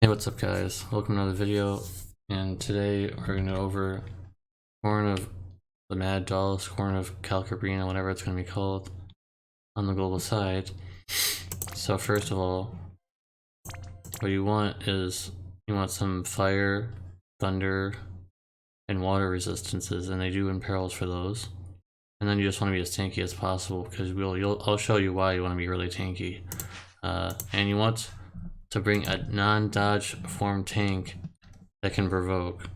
Hey, what's up guys? Welcome to another video, and today we're going to go over Scorn of the Mad Doll, Scorn of Calcabrina, whatever it's going to be called, on the global side. So first of all, what you want is, you want some fire, thunder, and water resistances, and they do imperils for those. And then you just want to be as tanky as possible, because I'll show you why you want to be really tanky. And you want to bring a non-dodge form tank that can provoke.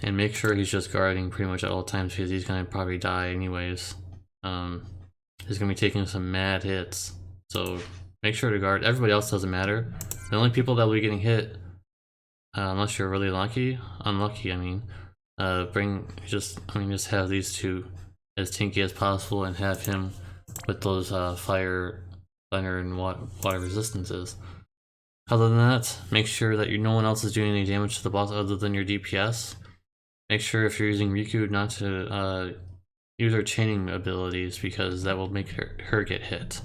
And make sure he's just guarding pretty much at all times, because he's gonna probably die anyways. He's gonna be taking some mad hits, so make sure to guard. Everybody else doesn't matter. The only people that will be getting hit, unless you're really unlucky, I mean, just have these two as tanky as possible, and have him with those fire, thunder, and water resistances. Other than that, make sure that no one else is doing any damage to the boss other than your DPS. Make sure if you're using Riku not to use her chaining abilities, because that will make her get hit.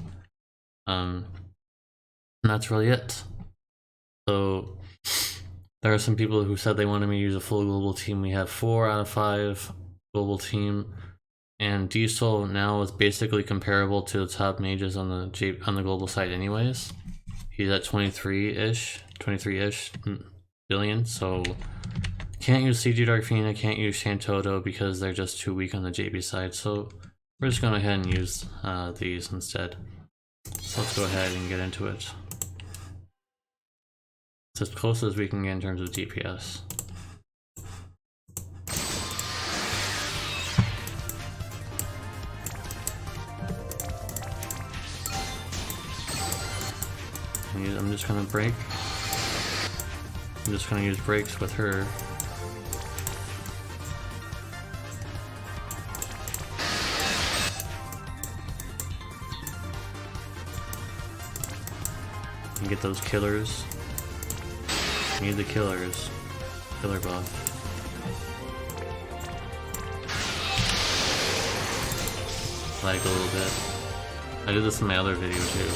And that's really it. So there are some people who said they wanted me to use a full global team. We have 4 out of 5 global team, and Diesel now is basically comparable to the top mages on the global side anyways. He's at 23-ish billion, so can't use CG Darkfina, can't use Shantoto because they're just too weak on the JB side, so we're just going to go ahead and use these instead. So let's go ahead and get into it. It's as close as we can get in terms of DPS. I'm just gonna break. I'm just gonna use breaks with her. And get those killers. Need the killers. Killer buff. Lag a little bit. I did this in my other video too.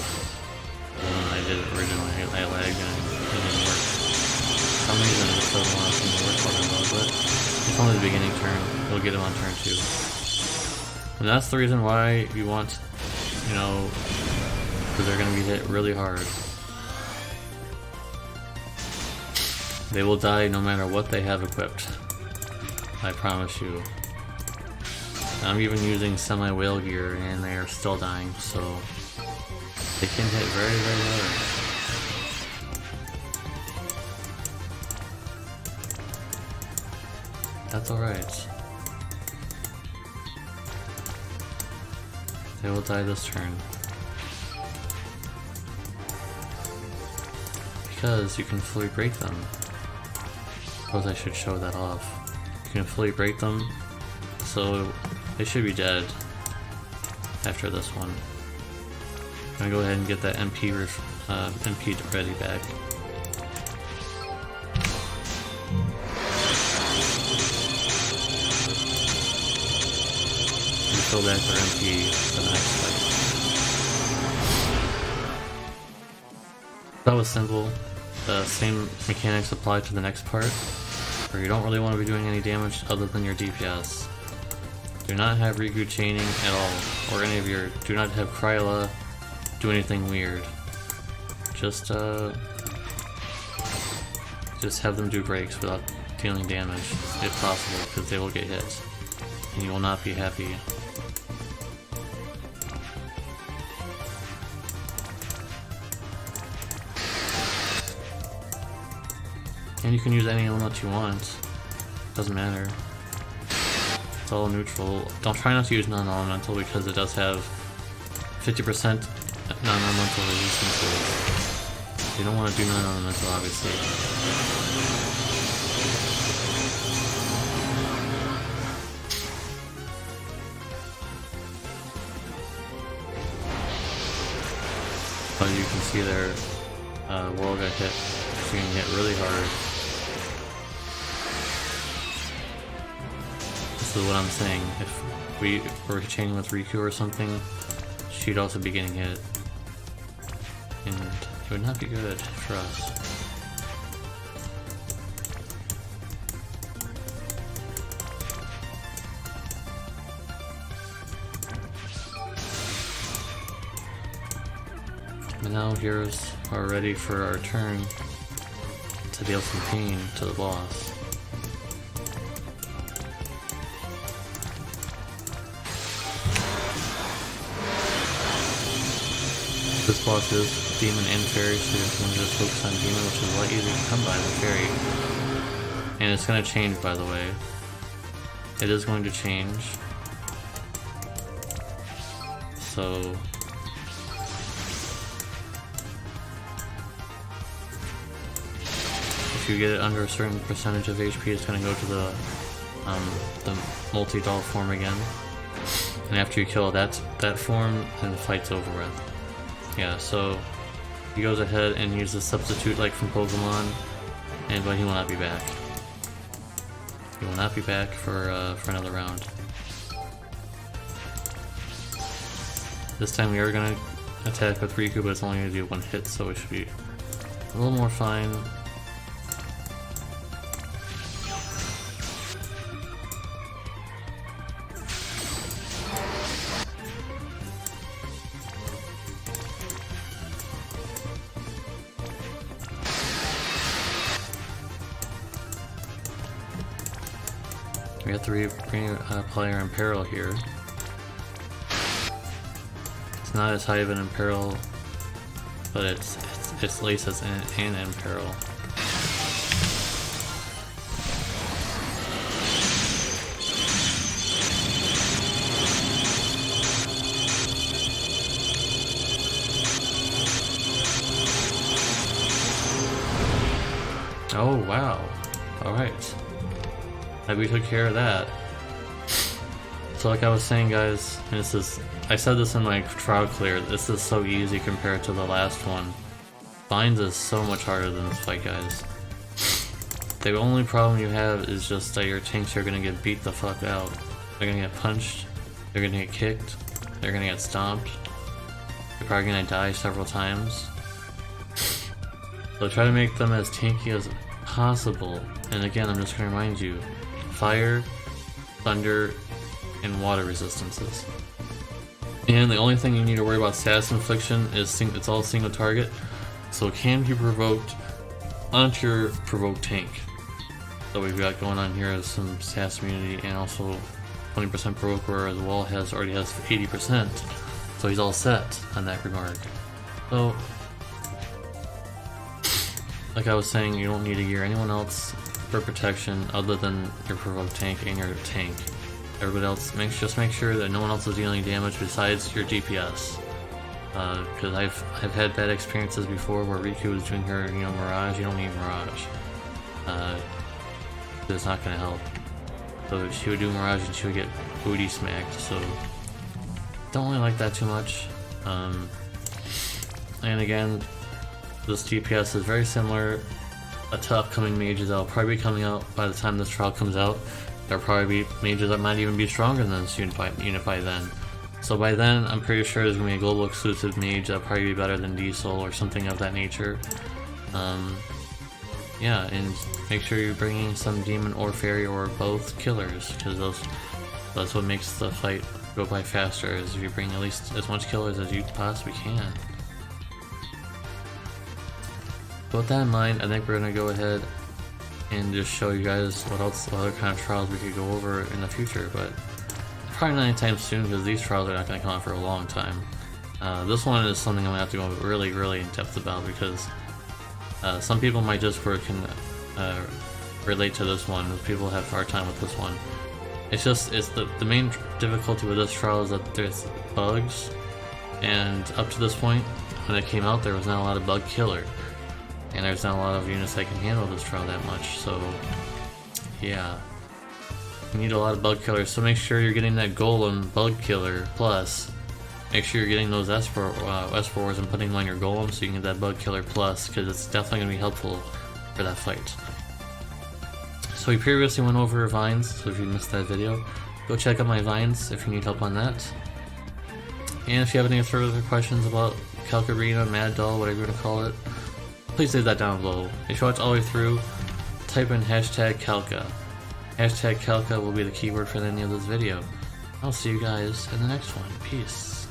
I did it originally, I lagged and it didn't work. For some reason it just doesn't want to work for them, but it's only the beginning turn. We'll get him on turn 2. And that's the reason why you want, because they're going to be hit really hard. They will die no matter what they have equipped. I promise you. I'm even using semi-whale gear and they are still dying, so they can hit very, very hard. That's alright. They will die this turn. Because you can fully break them. Suppose I should show that off. You can fully break them, so they should be dead after this one. I'm gonna go ahead and get that MP ready back. Refill back our MP for the next fight. That was simple. The same mechanics apply to the next part, where you don't really want to be doing any damage other than your DPS. Do not have Riku chaining at all, or any of your. Do not have Kryla do anything weird. Just have them do breaks without dealing damage, if possible, because they will get hit, and you will not be happy. And you can use any element you want. Doesn't matter. It's all neutral. Don't try not to use non-elemental, because it does have 50% non-elemental resistances. You don't want to do non-elemental, obviously. But you can see there, World got hit. It's getting hit really hard. This is what I'm saying. If we were chaining with Riku or something, she'd also be getting hit. And it would not be good for us. And now here's we're ready for our turn to deal some pain to the boss. This boss is demon and fairy, so you're going to just focus on demon, which is a lot easier to come by than fairy. And it's going to change, by the way. It is going to change. So if you get it under a certain percentage of HP, it's going to go to the multi-doll form again. And after you kill that form, then the fight's over with. Yeah, so he goes ahead and uses substitute like from Pokemon, but he will not be back. He will not be back for another round. This time we are gonna attack with Riku, but it's only gonna do one hit, so it should be a little more fine. We have to replay our Imperil here. It's not as high of an Imperil, but it's at least as an Imperil. Oh wow! All right. We took care of that. So like I was saying, guys, and I said this in my trial clear, this is so easy compared to the last one. Vines is so much harder than this fight, guys. The only problem you have is just that your tanks are gonna get beat the fuck out. They're gonna get punched, they're gonna get kicked, they're gonna get stomped, you're probably gonna die several times. So try to make them as tanky as possible. And again, I'm just gonna remind you, fire, thunder, and water resistances. And the only thing you need to worry about status infliction is it's all single target, so it can be provoked onto your provoked tank. So we've got going on here is some status immunity and also 20% provoke, where the wall already has 80%, so he's all set on that regard. So like I was saying, you don't need to gear anyone else for protection other than your provoked tank and your tank. Everybody else, just make sure that no one else is dealing damage besides your DPS. Because I've had bad experiences before where Riku was doing her, Mirage. You don't need Mirage. It's not gonna help. So she would do Mirage and she would get booty smacked. So don't really like that too much. And again, this DPS is very similar to upcoming mages that will probably be coming out by the time this trial comes out. There'll probably be mages that might even be stronger than this unit by then. So by then, I'm pretty sure there's going to be a global exclusive mage that'll probably be better than Diesel or something of that nature. Yeah, and make sure you're bringing some demon or fairy or both killers, because that's what makes the fight go by faster, is if you bring at least as much killers as you possibly can. So with that in mind, I think we're going to go ahead and just show you guys what other kind of trials we could go over in the future, but probably not anytime soon, because these trials are not going to come out for a long time. This one is something I'm going to have to go really, really in depth about, because some people might just relate to this one. People have a hard time with this one. It's the main difficulty with this trial is that there's bugs, and up to this point, when it came out, there was not a lot of bug killer. And there's not a lot of units that can handle this trial that much, so yeah. You need a lot of bug killers, so make sure you're getting that golem bug killer, plus make sure you're getting those S4s and putting them on your golem so you can get that bug killer plus, because it's definitely going to be helpful for that fight. So we previously went over vines, so if you missed that video, go check out my vines if you need help on that. And if you have any further questions about Calcabrina, Mad Doll, whatever you want to call it, please leave that down below. If you watch all the way through, type in #Calca. #Calca will be the keyword for the end of this video. I'll see you guys in the next one. Peace.